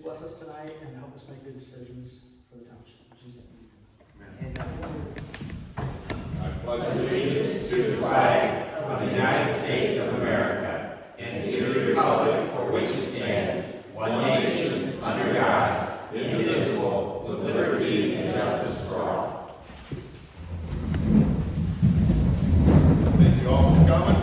bless us tonight and help us make good decisions for the township. In Jesus' name. I pledge allegiance to the flag of the United States of America and to the republic for which it stands, one nation, under God, indivisible, with liberty and justice for all. Thank you all for coming.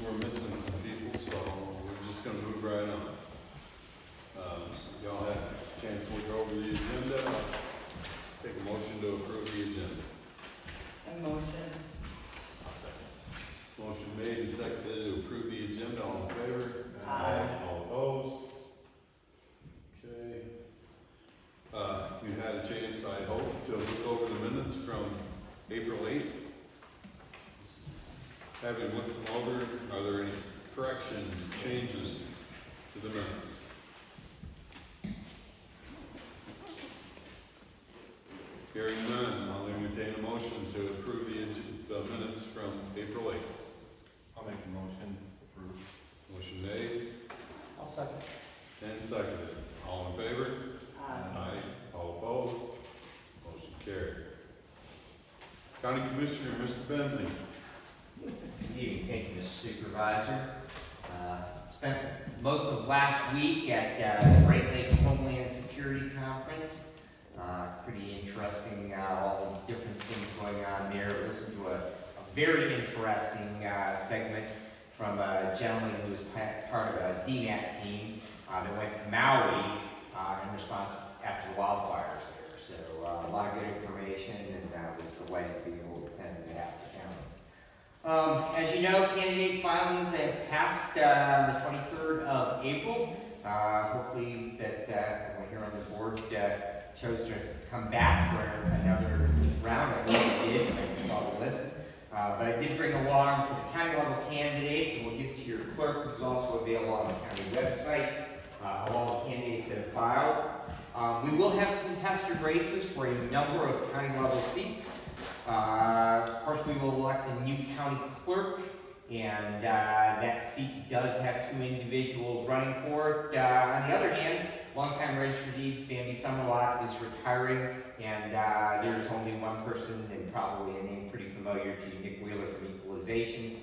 We're missing some people, so we're just going to move right on. Y'all had a chance to look over the agenda. Take a motion to approve the agenda. A motion. Motion made and seconded to approve the agenda. All in favor? Aye. All opposed? Okay. You had a chance, I hope, to look over the minutes from April 8th. Having looked them over, are there any corrections, changes to the minutes? Hearing none, I'll entertain a motion to approve the minutes from April 8th. I'll make a motion to approve. Motion made I'll second. and seconded. All in favor? Aye. All opposed? Motion carried. County Commissioner, Mr. Benzing. Good evening, thank you, Mr. Supervisor. Spent most of last week at the Great Lakes Homeland Security Conference. Pretty interesting, all the different things going on there. Listened to a very interesting segment from a gentleman who was part of a DNAT team that went to Maui in response after the wildfires there. So a lot of good information, and was delighted to be able to attend that for county. As you know, candidate filings have passed the 23rd of April. Hopefully that everyone here on the board chose to come back for another round. I really did, I saw the list. But I did bring along for the county level candidates, and we'll give it to your clerk. This is also available on the county website of all the candidates that have filed. We will have contested races for a number of county level seats. Of course, we will elect a new county clerk, and that seat does have 2 individuals running for it. On the other hand, longtime registered deeds Bambi Summerlot is retiring, and there's only one person, and probably a name pretty familiar to you, Nick Wheeler from Equalization.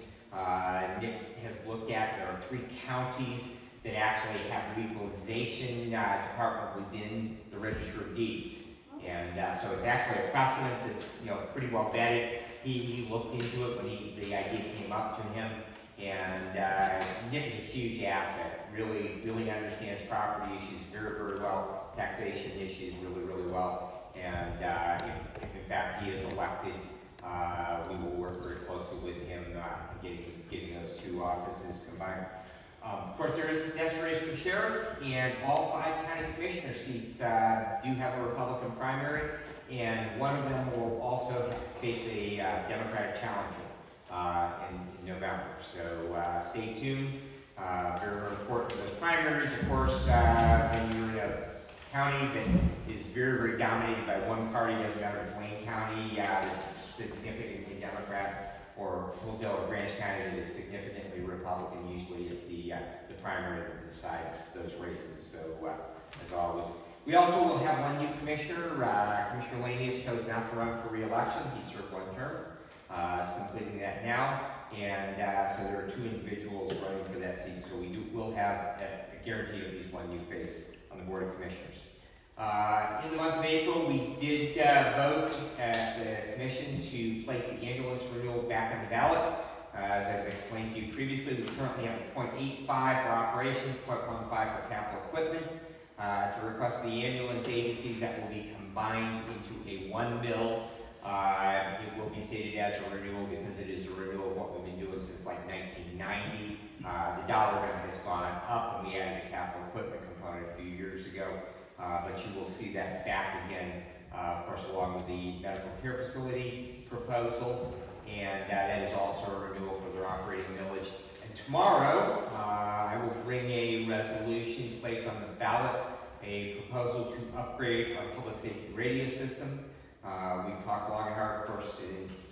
Nick has looked at, there are 3 counties that actually have the equalization department within the Register of Deeds. And so it's actually a precedent that's pretty well vetted. He looked into it when the idea came up to him, and Nick is a huge asset. Really understands property issues very, very well, taxation issues really well. And if in fact he is elected, we will work very closely with him getting those 2 offices combined. Of course, there is a contested race for sheriff, and all 5 county commissioner seats do have a Republican primary, and one of them will also face a Democratic challenger in November. So stay tuned. Very important, those primaries, of course, when you're in a county that is very dominated by one party, doesn't matter if it's Wayne County, that's significantly Democrat, or Hillsdale or Branch County that is significantly Republican. Usually it's the primary that decides those races. So as always, we also will have 1 new commissioner. Commissioner Laney has chosen not to run for re-election. He served 1 term. Is completing that now, and so there are 2 individuals running for that seat. So will have a guarantee of at least 1 new face on the Board of Commissioners. In the month of April, we did vote at the commission to place the ambulance renewal back on the ballot. As I've explained to you previously, we currently have a 0.85 for operation, 0.15 for capital equipment. To request the ambulance agencies, that will be combined into a 1 mil. It will be stated as a renewal because it is a renewal of what we've been doing since like 1990. The dollar amount has gone up, and we added the capital equipment component a few years ago. But you will see that back again, of course, along with the medical care facility proposal, and that is also a renewal for their operating millage. And tomorrow, I will bring a resolution placed on the ballot, a proposal to upgrade our public safety radio system. We've talked long and hard, of course,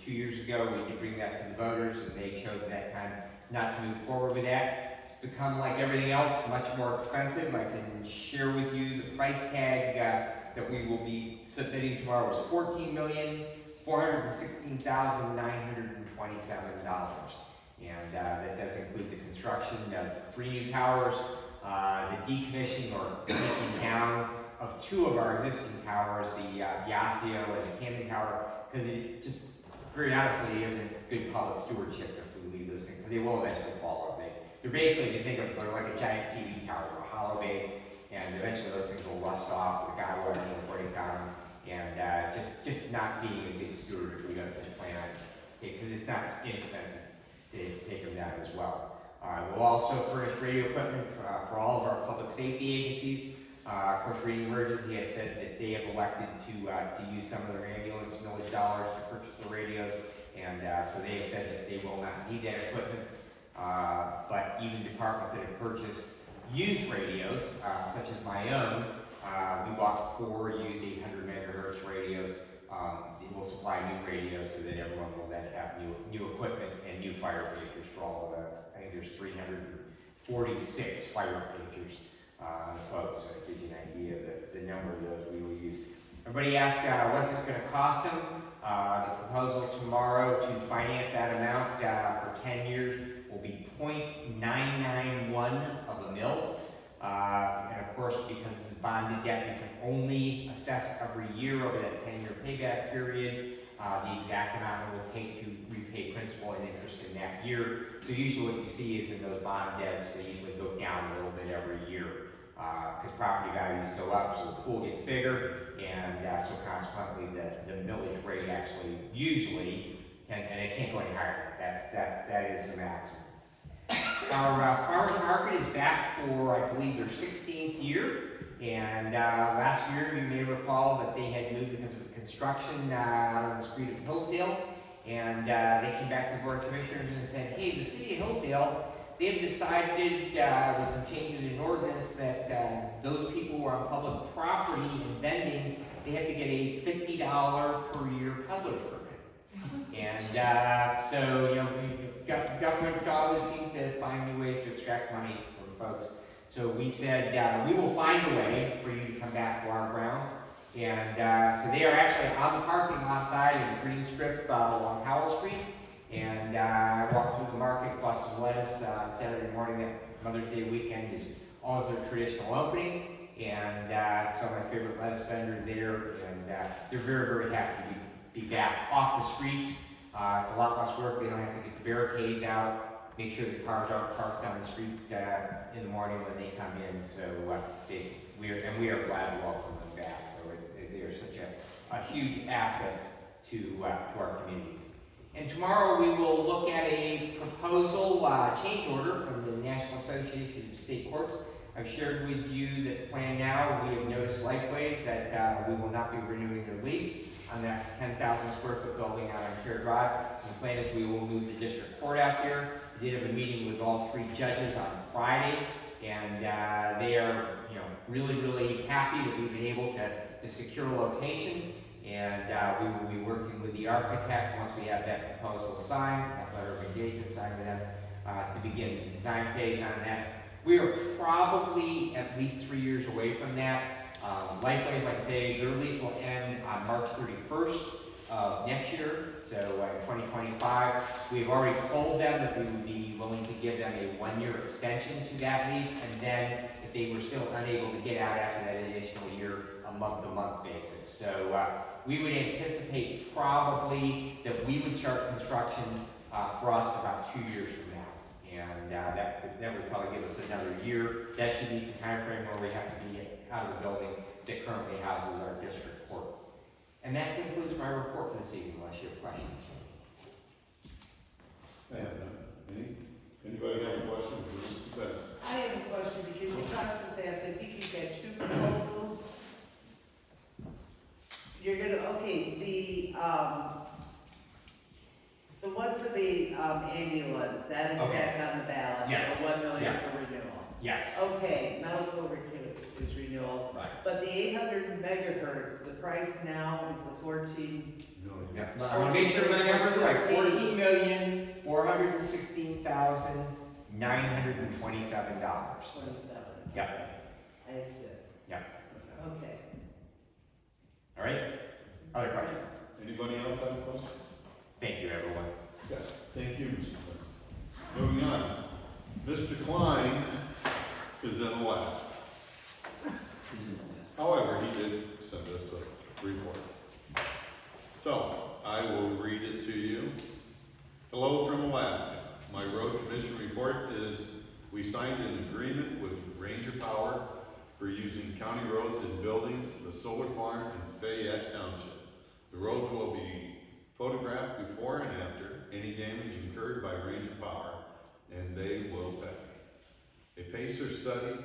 2 years ago, we did bring that to the voters, and they chose at that time not to move forward with that. become, like everything else, much more expensive. I can share with you the price tag that we will be submitting tomorrow is $14,416,927. And that does include the construction of 3 new towers, the decommissioning or taking down of 2 of our existing towers, the Yasio and the Camden Tower, because it just, very honestly, isn't good public stewardship if we leave those things, because they will eventually fall over. They're basically, if you think of it, they're like a giant TV tower, a hollow base, and eventually those things will rust off, the guy will break down, and just not being a good steward if we don't just plan on it, because it's not inexpensive to take them down as well. We'll also furnish radio equipment for all of our public safety agencies. Of course, Radio Emergency has said that they have elected to use some of their ambulance millage dollars to purchase the radios, and so they have said that they will not need that equipment. But even departments that have purchased used radios, such as my own, we bought 4 used 800 megahertz radios. It will supply new radios so that everyone will then have new equipment and new fire breakers for all of the, I think there's 346 fire breakers on the quote, so it gives you an idea of the number of those we will use. Everybody asked, what's it going to cost them? The proposal tomorrow to finance that amount for 10 years will be 0.991 of a mil. And of course, because this is bonded debt, you can only assess every year over that 10-year payback period the exact amount it will take to repay principal and interest in that year. So usually what you see is in those bond debts, they usually go down a little bit every year because property values go up, so the pool gets bigger, and so consequently the millage rate actually usually can, and it can't go any higher. That is the maximum. Our farmers market is back for, I believe, their 16th year, and last year you may recall that they had moved because of the construction on the street of Hillsdale, and they came back to the Board of Commissioners and said, hey, the city of Hillsdale, they've decided with some changes in ordinance that those people who are on public property and vending, they have to get a $50 per year peddler's permit. And so, you know, government always seems to find new ways to extract money from folks. So we said, we will find a way for you to come back to our grounds. And so they are actually on the parking lot side in the green strip along Howell Street. And I walked through the market, bought some lettuce Saturday morning. That Mother's Day weekend is always their traditional opening. And so my favorite lettuce vendor there. And they're very, very happy to be back off the street. It's a lot less work. They don't have to get the barricades out, make sure the cars aren't parked on the street in the morning when they come in. So we are glad to welcome them back. So they are such a huge asset to our community. And tomorrow we will look at a proposal change order from the National Association of State Courts. I've shared with you that the plan now, we have noticed Lifeways that we will not be renewing their lease on that 10,000 square foot building out on Care Drive. And the plan is we will move the district court out there. We did have a meeting with all 3 judges on Friday, and they are, really, really happy that we've been able to secure a location. And we will be working with the architect once we have that proposal signed, that letter of engagement signed with them, to begin the design phase on that. We are probably at least 3 years away from that. Lifeways, like I say, their lease will end on March 31st of next year, so in 2025. We've already told them that we would be willing to give them a 1-year extension to that lease, and then if they were still unable to get out after that additional year, a month-to-month basis. So we would anticipate probably that we would start construction for us about 2 years from now. And that would probably give us another year. That should be the time frame where we have to be out of the building that currently houses our district court. And that concludes my report for this evening, unless you have questions. I have none. Anybody have a question for Mr. Benson? I have a question because you talked so fast. I think you've got 2 proposals. You're gonna, okay, the one for the ambulance, that is Okay. back on the ballot. Yes. The $1 million Yeah. for renewal. Yes. Okay, medical is renewal. Right. But the 800 megahertz, the price now is the 14. No. Yep. I want to make sure my numbers are right. 14,416,000 $927. 27. Yep. I had 6. Yep. Okay. All right? Other questions? Anybody else have a question? Thank you, everyone. Yes. Thank you, Mr. President. Moving on. Mr. Klein is in Alaska. However, he did send us a report. So, I will read it to you. Hello from Alaska. My road commission report is we signed an agreement with Ranger Power for using county roads in building the solar farm in Fayette Township. The roads will be photographed before and after any damage incurred by Ranger Power, and they will pay. A PACER study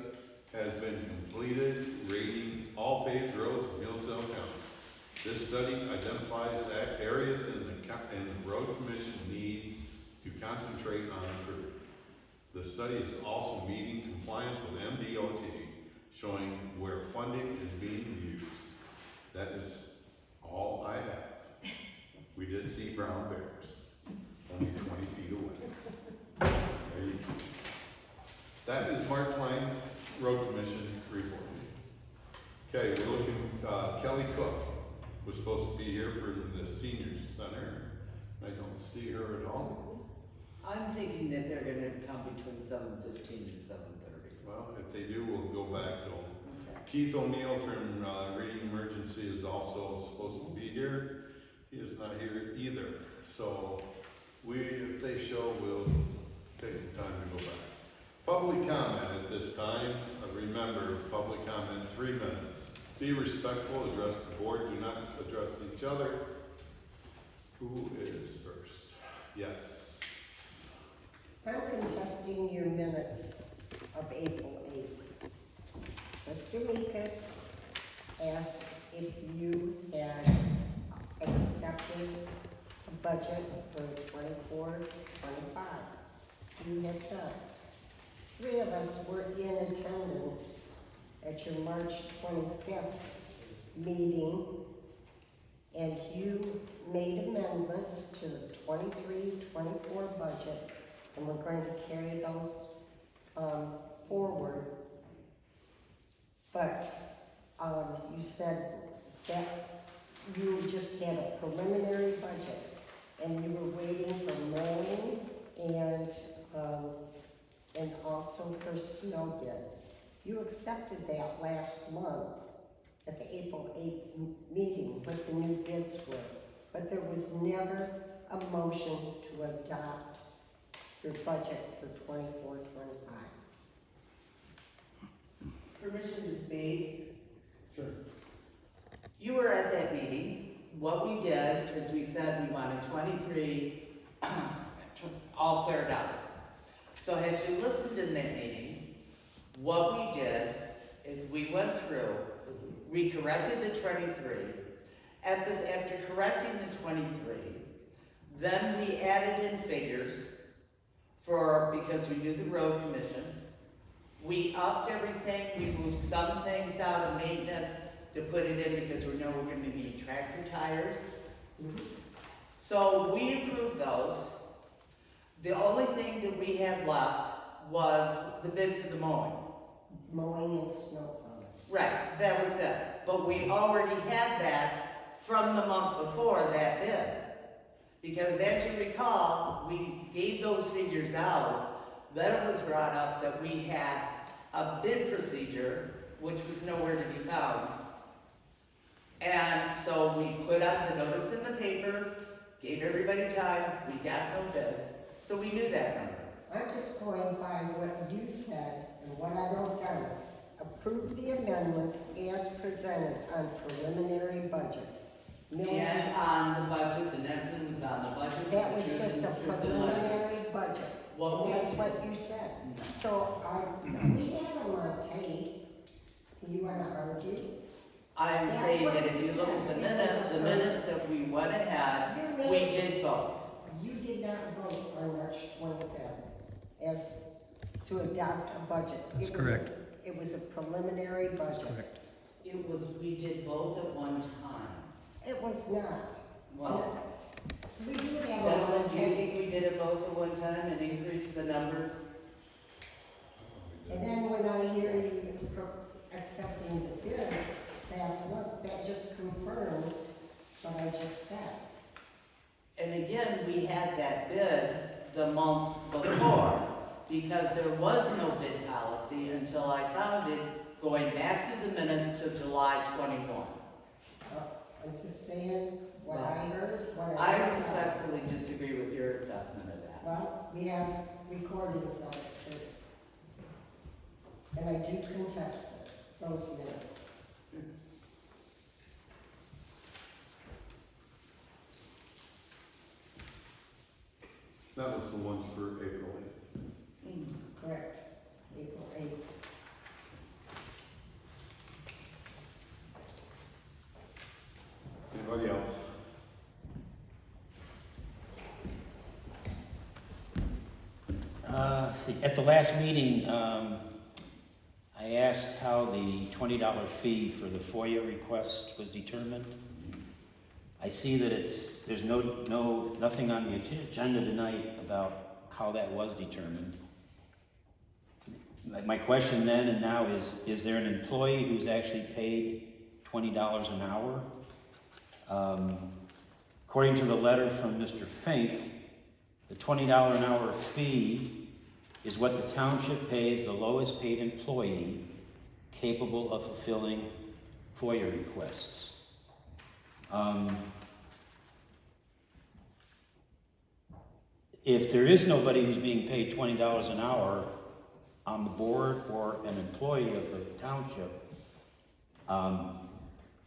has been completed rating all paved roads in Hillsdale County. This study identifies areas in the road commission needs to concentrate on improving. The study is also meeting compliance with MDOT, showing where funding is being used. That is all I have. We did see brown bears, only 20 feet away. There you go. That is Mark Klein Road Commission report. Okay, we're looking, Kelly Cook was supposed to be here for the senior center. I don't see her at all. I'm thinking that they're gonna come between 7:15 and 7:30. Well, if they do, we'll go back to them. Okay. Keith O'Neill from Reading Emergency is also supposed to be here. He is not here either. So if they show, we'll take the time to go back. Public comment at this time. Remember, public comment 3 minutes. Be respectful, address the board, do not address each other. Who is first? Yes. I'm contesting your minutes of April 8th. Mr. Meekus asked if you had accepted a budget for 24-25. You had not. 3 of us were in attendance at your March 25th meeting, and you made amendments to the 23-24 budget, and we're going to carry those forward. But you said that you just had a preliminary budget, and you were waiting for mowing and also for snow bid. You accepted that last month at the April 8th meeting, what the new bids were. But there was never a motion to adopt your budget for 24-25. Permission to speak. Sure. You were at that meeting. What we did is we said we wanted 23 all cleared out. So had you listened in that meeting, what we did is we went through, we corrected the 23. After correcting the 23, then we added in figures because we knew the road commission. We upped everything, we moved some things out of maintenance to put it in because we know we're gonna need tractor tires. So we approved those. The only thing that we had left was the bid for the mowing. Mowing and snow plowing. Right, that was it. But we already had that from the month before that bid. Because as you recall, we gave those figures out. Then it was brought up that we had a bid procedure, which was nowhere to be found. And so we put out the notice in the paper, gave everybody time, we got no bids. So we knew that number. I'm just going by what you said and what I wrote down. Approve the amendments as presented on preliminary budget. And on the budget, the next one was on the budget. That was just a preliminary budget. Well, That's what you said. So we have them on tape. You wanna argue? I'm That's saying what that if you you look at said. the minutes that we went ahead, Your we minutes- did both. You did not vote on March 25th as to adopt a budget. That's It was- correct. It was a preliminary budget. It was, we did both at one time. It was not. Well, We do have a gentlemen, on do you tape. think we did it both at one time and increased the numbers? accepting the bids last month, that just confirms what I just said. And again, we had that bid the month before, because there was no bid policy until I found it going back to the minutes to July 21. I'm just saying what I heard, what I heard. respectfully disagree with your assessment of that. Well, we have recordings of it too. And I do contest it, those minutes. That was the ones for April 8th. Correct, April 8th. Anybody else? At the last meeting, I asked how the $20 fee for the FOIA request was determined. I see that there's nothing on the agenda tonight about how that was determined. My question then and now is there an employee who's actually paid $20 an hour? According to the letter from Mr. Fink, the $20 an hour fee is what the township pays the lowest paid employee capable of fulfilling FOIA requests. If there is nobody who's being paid $20 an hour on the board or an employee of the township, I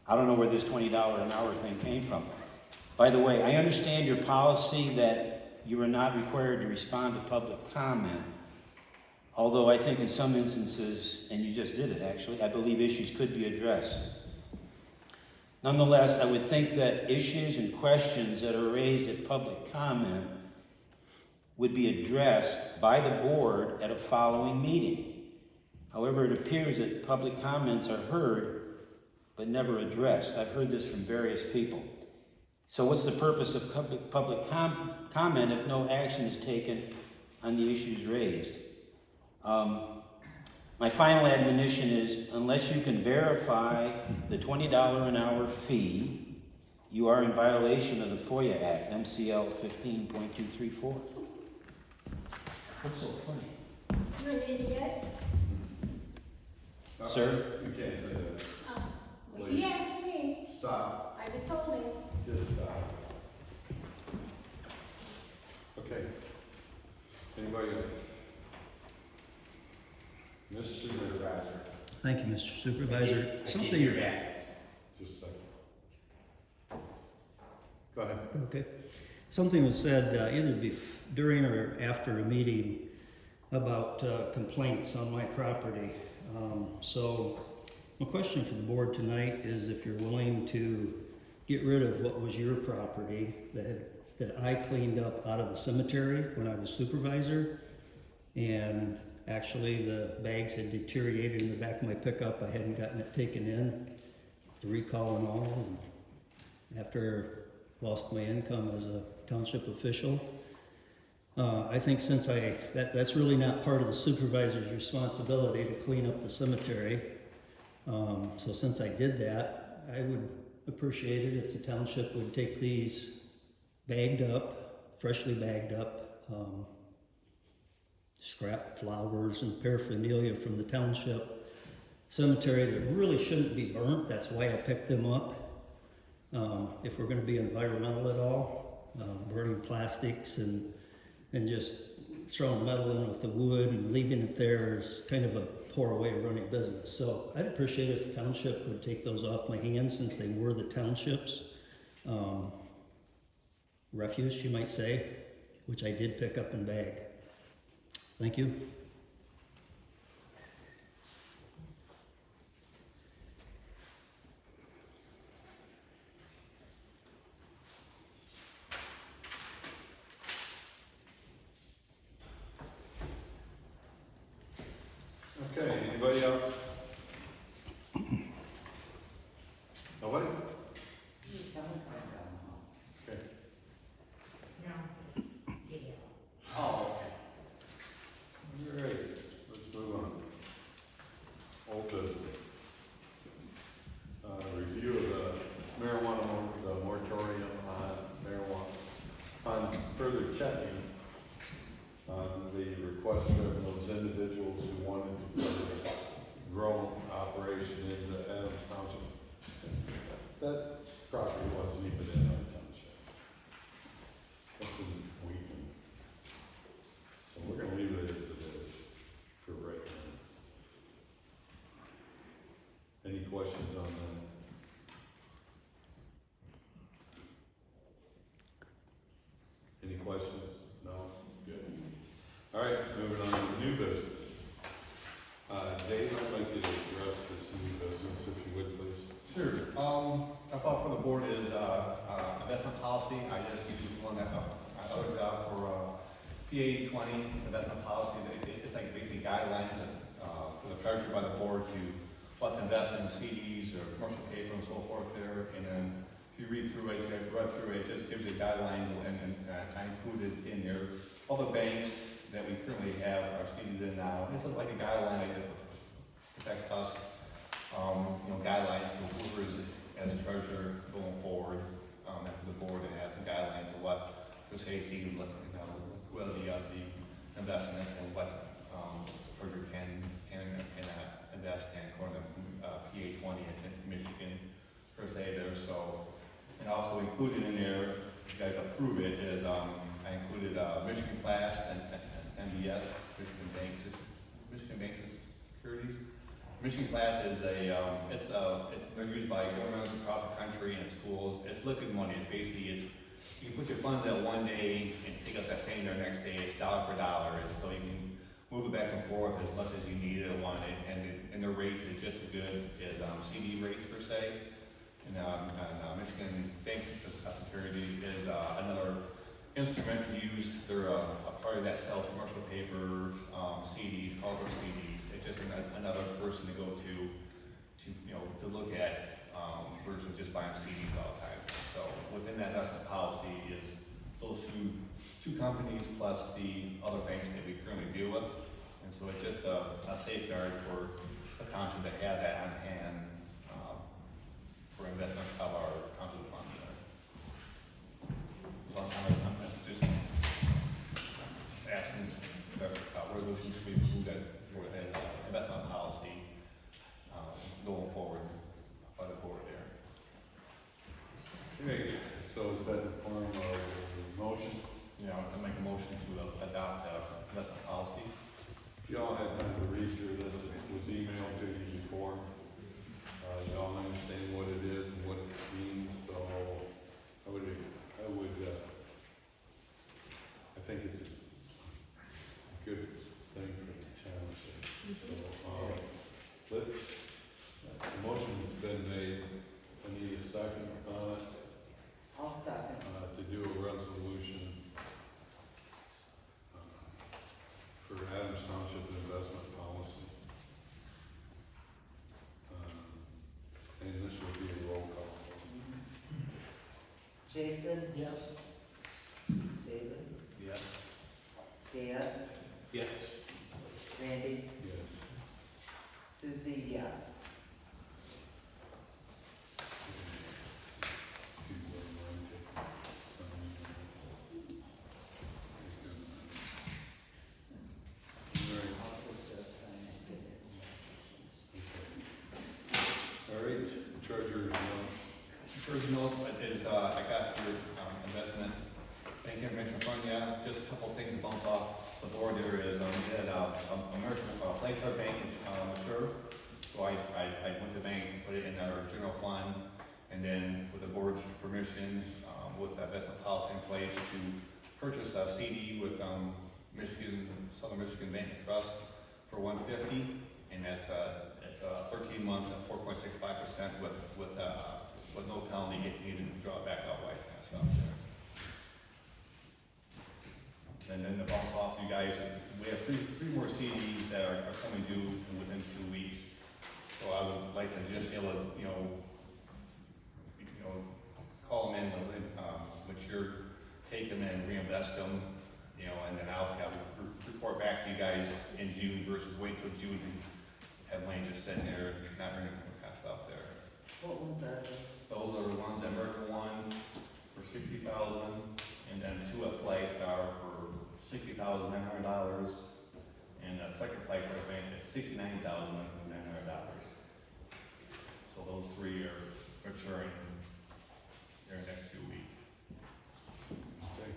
don't know where this $20 an hour thing came from. By the way, I understand your policy that you are not required to respond to public comment, although I think in some instances, and you just did it actually, I believe issues could be addressed. Nonetheless, I would think that issues and questions that are raised at public comment would be addressed by the board at a following meeting. However, it appears that public comments are heard but never addressed. I've heard this from various people. So what's the purpose of public comment if no action is taken on the issues raised? My final admonition is, unless you can verify the $20 an hour fee, you are in violation of the FOIA Act, MCL 15.234. What's so funny? You're an idiot. Sir? You can't say that. Well, he asked me. Stop. I just told him. Just stop. Okay. Anybody else? Mr. Supervisor. Thank you, Mr. Supervisor. I can't hear back. Just a second. Go ahead. Okay. Something was said either during or after a meeting about complaints on my property. So my question for the board tonight is if you're willing to get rid of what was your property that I cleaned up out of the cemetery when I was supervisor, and actually the bags had deteriorated in the back of my pickup. I hadn't gotten it taken in, the recall and all. And after lost my income as a township official, I think since that's really not part of the supervisor's responsibility to clean up the cemetery. So since I did that, I would appreciate it if the township would take these bagged up, freshly bagged up, scrap flowers and paraphernalia from the township cemetery that really shouldn't be burnt. That's why I picked them up. If we're going to be environmental at all, burning plastics and just throwing metal in with the wood and leaving it there is kind of a poor way of running business. So I'd appreciate if the township would take those off my hands, since they were the township's refuse, you might say, which I did pick up and bag. Thank you. Okay, anybody else? Nobody? Okay. Oh, okay. individuals who wanted to put a grow operation into Adams Township. That property wasn't even in our township. That's in Wheaton. So we're gonna leave it as it is for right now. Any questions on that? Any questions? No? Good. All right, moving on to new business. Dave, I'd like you to address this new business, if you would, please. Sure. I thought for the board is, investment policy. I just used one that, I looked out for, PA 20 investment policy. It's like basically guidelines that, for the treasurer by the board to what to invest in CDs or commercial paper and so forth there. And then if you read through it, it just gives you guidelines and I included in there all the banks that we currently have our CDs in now. It's like a guideline that protects us, guidelines to whoever is as treasurer going forward, and for the board that has the guidelines of what the safety, liquidity of the investments and what treasurer can invest in according to PA 20 in Michigan per se there. So, and also included in there, if you guys approve it, is I included Michigan Class and MBS, Michigan Bank Securities. Michigan Class is they're used by governments across the country and schools. It's liquid money. It's basically, you can put your funds there one day and take up that same there next day. It's dollar for dollar. So you can move it back and forth as much as you need it or want it. And the rates is just as good as CD rates per se. And Michigan Bank Securities is another instrument to use. They're a part of that sells commercial paper, CDs, cargo CDs. It's just another person to go to look at versus just buying CDs all the time. So within that investment policy is those two companies plus the other banks that we currently deal with. And so it's just a safeguard for the township to have that on hand for investment of our township funds. So I'm just asking the resolution to be approved for an investment policy going forward by the board there. Okay, so is that the form of a motion? I make a motion to adopt investment policy. If y'all had time to read through this, it was emailed to you before. Y'all understand what it is and what it means, so I think it's a good thing for the township. So, the motion's been made. I need a second on it, I'll second. to do a resolution for Adams Township investment policy. And this will be a roll call. Jason? Yes. David? Yes. Dan? Yes. Randy? Yes. Susie, yes. I'll put this and get it. All right, treasurer's notes. First notes is, I got your investment bank information in front of you. Just a couple of things to bump off the board there is, we had American Flagstar Bank mature. So I went to the bank, put it in our general fund, and then with the board's permission, with that investment policy in place to purchase a CD with Southern Michigan Bank and Trust for $150, and that's 13 months at 4.65% with no penalty if you need to draw it back out, all that kind of stuff there. And then to bump off you guys, we have three more CDs that are coming due within 2 weeks. So I would like to just be able to, call them in, mature, take them and reinvest them, and then I'll have to report back to you guys in June versus wait till June and have money just sitting there, not doing anything kind of stuff there. What ones are those? Those are the ones, American one for $60,000, and then two at Flagstar for $60,900, And second place I think is $69,900. So those three are maturing in the next 2 weeks. Okay.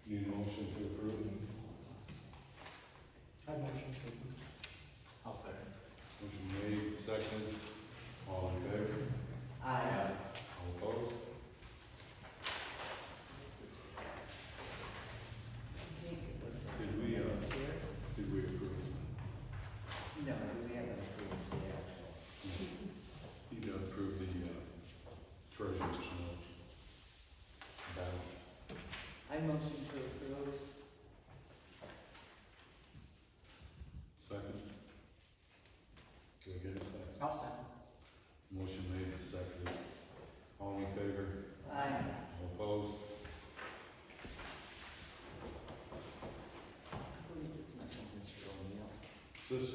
Need a motion to approve? I motion to approve. I'll second. Motion made, second. All in favor? Aye. All opposed? Did we approve? No, we haven't approved the actual. Need to approve the treasurer's note balance. I motion to approve. Second? Do I get a second? I'll second. Motion made and seconded. All in favor? Aye. All opposed? Who did this mention, Mr. O'Neill? Is this,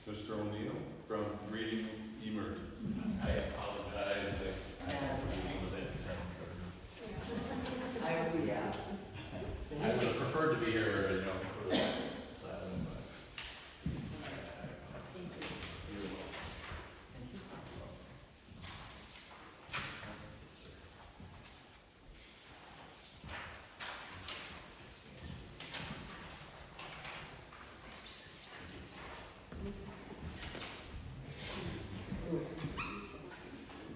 Mr. O'Neill from Reading Emergency? I apologize that the meeting was at 7:30. Yeah. I would have preferred to be here, you know, for 7, but.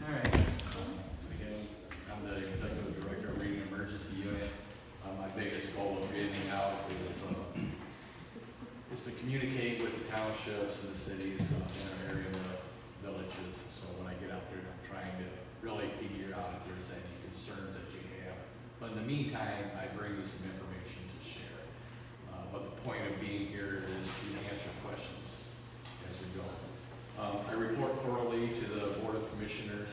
All right. Again, I'm the executive director of Reading Emergency Unit. My biggest goal of getting out is to communicate with the townships and the cities in our area, the villages. So when I get out there, I'm trying to really figure out if there's any concerns that you have. But in the meantime, I bring you some information to share. But the point of being here is to answer questions as we go. I report quarterly to the Board of Commissioners.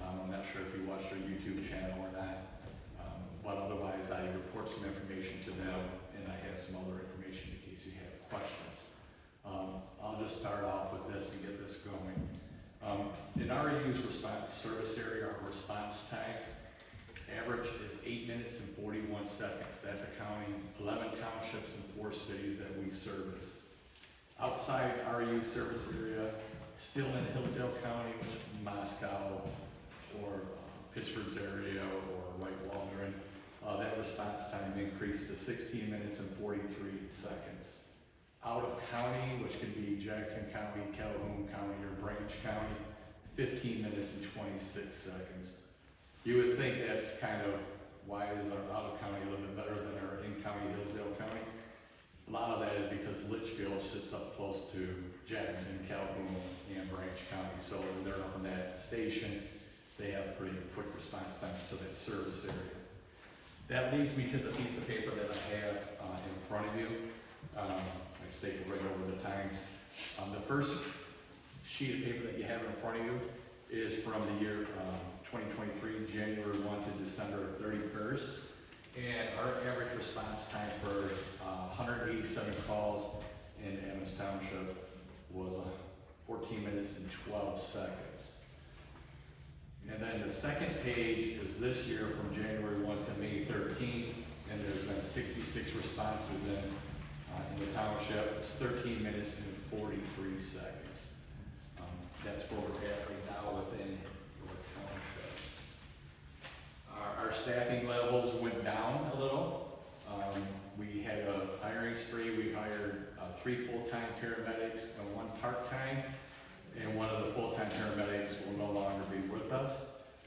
I'm not sure if you watched our YouTube channel or not, but otherwise I report some information to them, and I have some other information in case you have questions. I'll just start off with this and get this going. In RU's response service area, our response times average is 8 minutes and 41 seconds. That's accounting 11 townships and 4 cities that we service. Outside RU service area, still in Hillsdale County, which is Moscow, or Pittsburgh's area, or White Waldron, that response time increased to 16 minutes and 43 seconds. Out of county, which could be Jackson County, Calhoun County, or Branch County, 15 minutes and 26 seconds. You would think that's kind of, why is our out of county a little bit better than our in county Hillsdale County? A lot of that is because Litchfield sits up close to Jackson, Calhoun, and Branch County. So when they're on that station, they have pretty quick response times to that service area. That leads me to the piece of paper that I have in front of you. I stated right over the times. The first sheet of paper that you have in front of you is from the year 2023, January 1 to December 31st. And our average response time for 187 calls in Adams Township was 14 minutes and 12 seconds. And then the second page is this year from January 1 to May 13, and there's been 66 responses in the township. It's 13 minutes and 43 seconds. That's where we're at right now within your township. Our staffing levels went down a little. We had a hiring spree. We hired 3 full-time paramedics and 1 part-time. And one of the full-time paramedics will no longer be with us,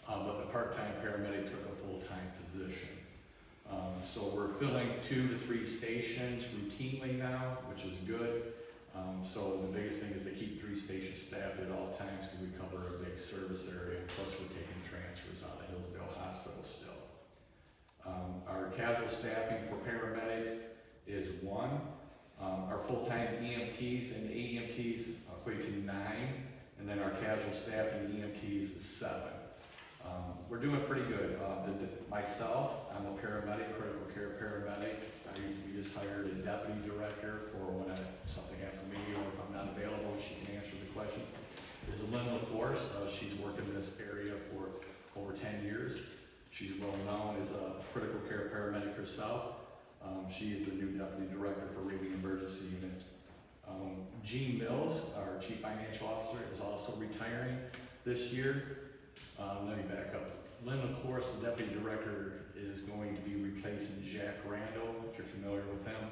but the part-time paramedic took a full-time position. So we're filling 2 to 3 stations routinely now, which is good. So the biggest thing is to keep 3 stations staffed at all times because we cover a big service area. Plus we're taking transfers out of Hillsdale Hospital still. Our casual staffing for paramedics is 1. Our full-time EMTs and AEMTs equate to 9, and then our casual staffing EMTs is 7. We're doing pretty good. Myself, I'm a paramedic, critical care paramedic. We just hired a deputy director for when something happens to me or if I'm not available, she can answer the questions. This is Lynn LaForce. She's worked in this area for over 10 years. She's well known as a critical care paramedic herself. She's the new deputy director for Rating Emergency Unit. Gene Mills, our chief financial officer, is also retiring this year. Let me back up. Lynn, of course, the deputy director, is going to be replacing Jack Randall, if you're familiar with him.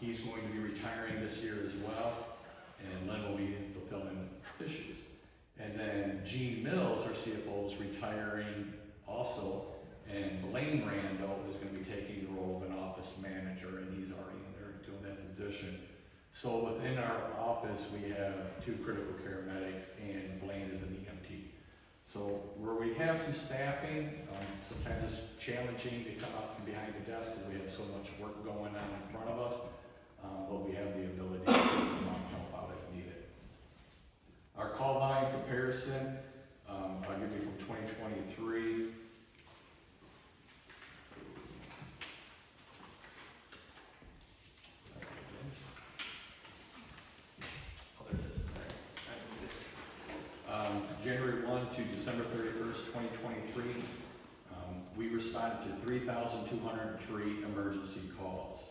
He's going to be retiring this year as well, and Lynn will be fulfilling his shoes. And then Gene Mills, our CFO, is retiring also, and Blaine Randall is going to be taking the role of an office manager, and he's already in there doing that position. So within our office, we have 2 critical care medics, and Blaine is an EMT. So where we have some staffing, sometimes it's challenging to come out from behind the desk because we have so much work going on in front of us, but we have the ability to come out and help out if needed. Our call volume comparison, I'll give you from 2023. January 1 to December 31st, 2023, we responded to 3,203 emergency calls.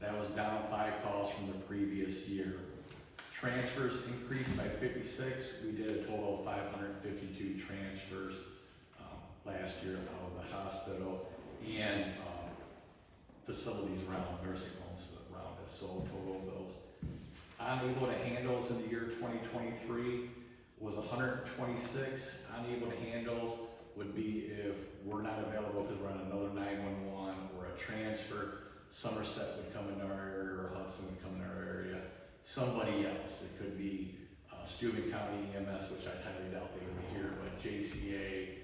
That was down 5 calls from the previous year. Transfers increased by 56. We did a total of 552 transfers last year out of the hospital and facilities around, nursing homes around us, so a total of those. Unable to handles in the year 2023 was 126. Unable to handles would be if we're not available because we're on another 911 or a transfer. Somerset would come in our area or Hudson would come in our area. Somebody else, it could be Steuben County EMS, which I highly doubt they would be here, but JCA,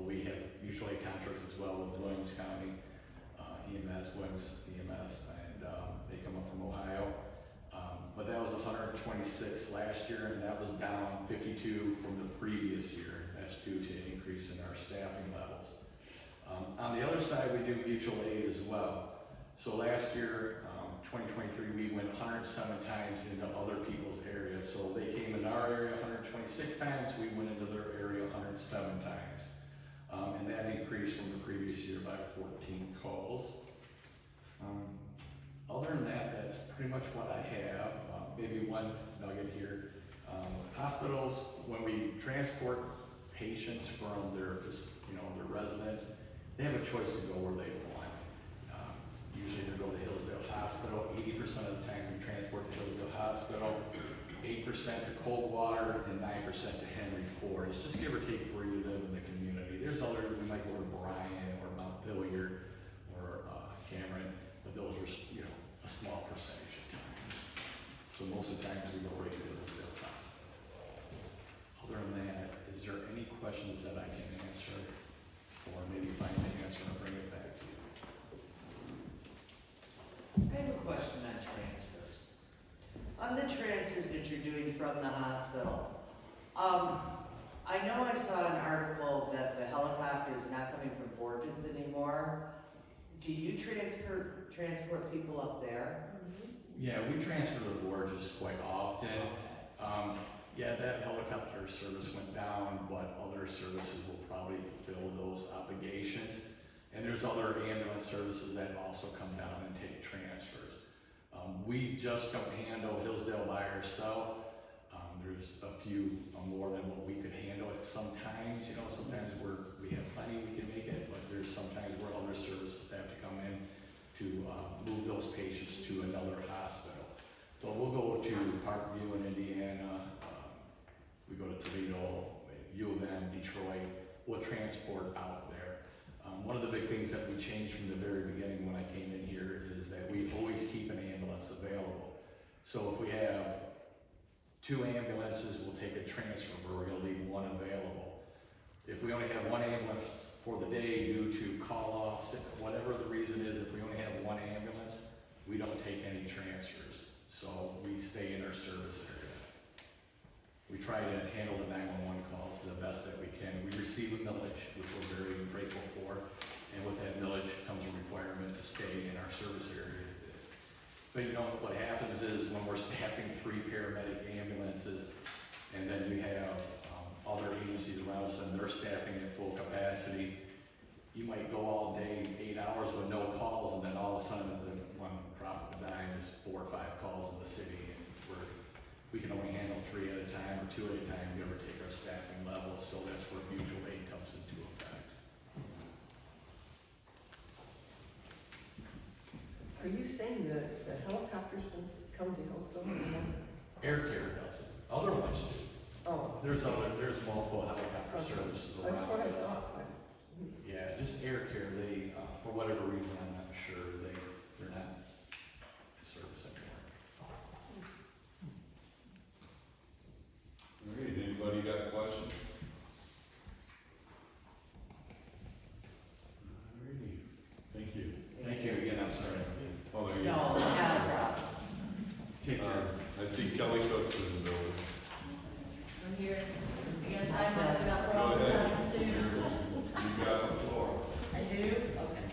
we have mutual aid contracts as well with Williams County EMS, Williams EMS, and they come up from Ohio. But that was 126 last year, and that was down 52 from the previous year. That's due to an increase in our staffing levels. On the other side, we do mutual aid as well. So last year, 2023, we went 107 times into other people's areas. So they came in our area 126 times, we went into their area 107 times. And that increased from the previous year by 14 calls. Other than that, that's pretty much what I have. Maybe one nugget here. Hospitals, when we transport patients from their, their residence, they have a choice to go where they want. Usually they go to Hillsdale Hospital. 80% of the time we transport to Hillsdale Hospital. 8% to Coldwater and 9% to Henry Ford. It's just give or take where you live in the community. There's other, we might go to Bryan or Montpelier or Cameron, but those are, a small percentage of times. So most of the times we go right to Hillsdale Hospital. Other than that, is there any questions that I can answer? Or maybe find the answer and bring it back to you? I have a question on transfers. On the transfers that you're doing from the hospital, I know I saw an article that the helicopter is not coming from Borges anymore. Do you transport people up there? Yeah, we transfer to Borges quite often. Yeah, that helicopter service went down, but other services will probably fulfill those obligations. And there's other ambulance services that also come down and take transfers. We just don't handle Hillsdale by ourselves. There's a few more than what we could handle at sometimes. Sometimes we have plenty we can make it, but there's sometimes where other services have to come in to move those patients to another hospital. But we'll go to Parkview in Indiana. We go to Toledo, U of M, Detroit. We'll transport out there. One of the big things that we changed from the very beginning when I came in here is that we always keep an ambulance available. So if we have 2 ambulances, we'll take a transfer where we're gonna leave 1 available. If we only have 1 ambulance for the day due to call-offs, whatever the reason is, if we only have 1 ambulance, we don't take any transfers. So we stay in our service area. We try to handle the 911 calls the best that we can. We receive a millage, which we're very grateful for. And with that millage comes a requirement to stay in our service area. But what happens is when we're staffing 3 paramedic ambulances, and then you have other agencies around us and they're staffing at full capacity, you might go all day, 8 hours with no calls, and then all of a sudden, at one drop of a dime, is 4 or 5 calls in the city. Where we can only handle 3 at a time or 2 at a time, we ever take our staffing levels, so that's where mutual aid comes into effect. Are you saying that the helicopters can come to Hillsdale? Air Care does it, other ones do. Oh. There's multiple helicopter services That's around. what I us. thought. Yeah, just Air Care, they, for whatever reason, I'm not sure, they're not service anymore. All right, anybody got questions? All righty, thank you. Thank you again, I'm sorry. Oh, there you No, go. not a problem. Take care. I see Kelly Cook's in the building. I'm here. I guess I must have Go all the ahead. time soon. You got the floor. I do? Okay.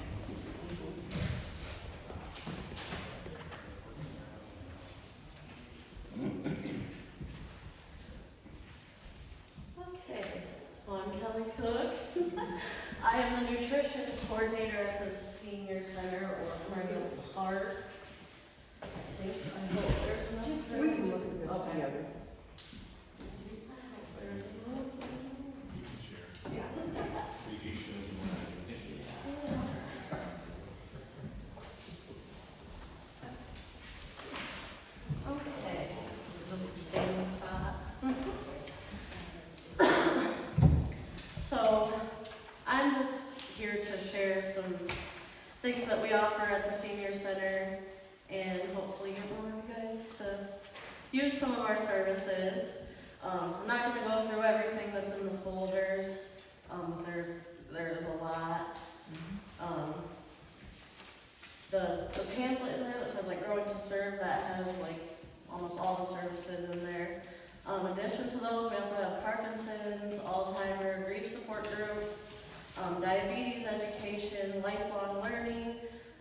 Okay, so I'm Kelly Cook. I am the nutrition coordinator at the senior center or Memorial Park. I think, I hope there's enough. We can look at this Okay. together. Okay, this is the standing spot. So, I'm just here to share some things that we offer at the senior center and hopefully get more of you guys to use some of our services. I'm not gonna go through everything that's in the folders, there's a lot. The pamphlet in there that says like Growing to Serve, that has like almost all the services in there. In addition to those, we also have Parkinson's, Alzheimer, grief support groups, diabetes education, lifelong learning,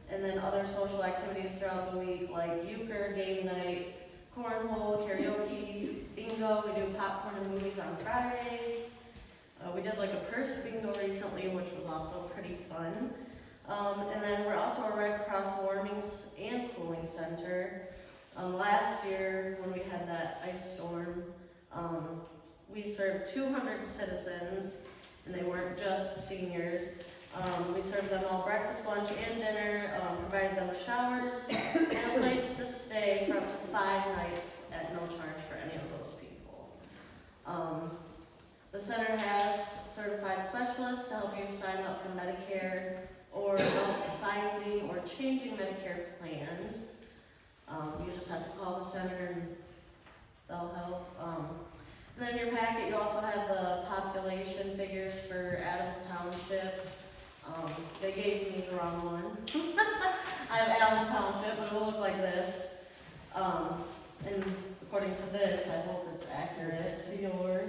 and then other social activities throughout the week like euchre, game night, cornhole, karaoke, bingo. We do popcorn and movies on Fridays. We did like a purse bingo recently, which was also pretty fun. And then we're also a Red Cross warming and cooling center. Last year, when we had that ice storm, we served 200 citizens, and they weren't just seniors. We served them all breakfast, lunch, and dinner, provided them with showers, and a place to stay for up to 5 nights at no charge for any of those people. The center has certified specialists to help you sign up for Medicare or help finding or changing Medicare plans. You just have to call the center and they'll help. And then in your packet, you also have the population figures for Adams Township. They gave me the wrong one. I have Allen Township, but it will look like this. And according to this, I hope it's accurate to yours.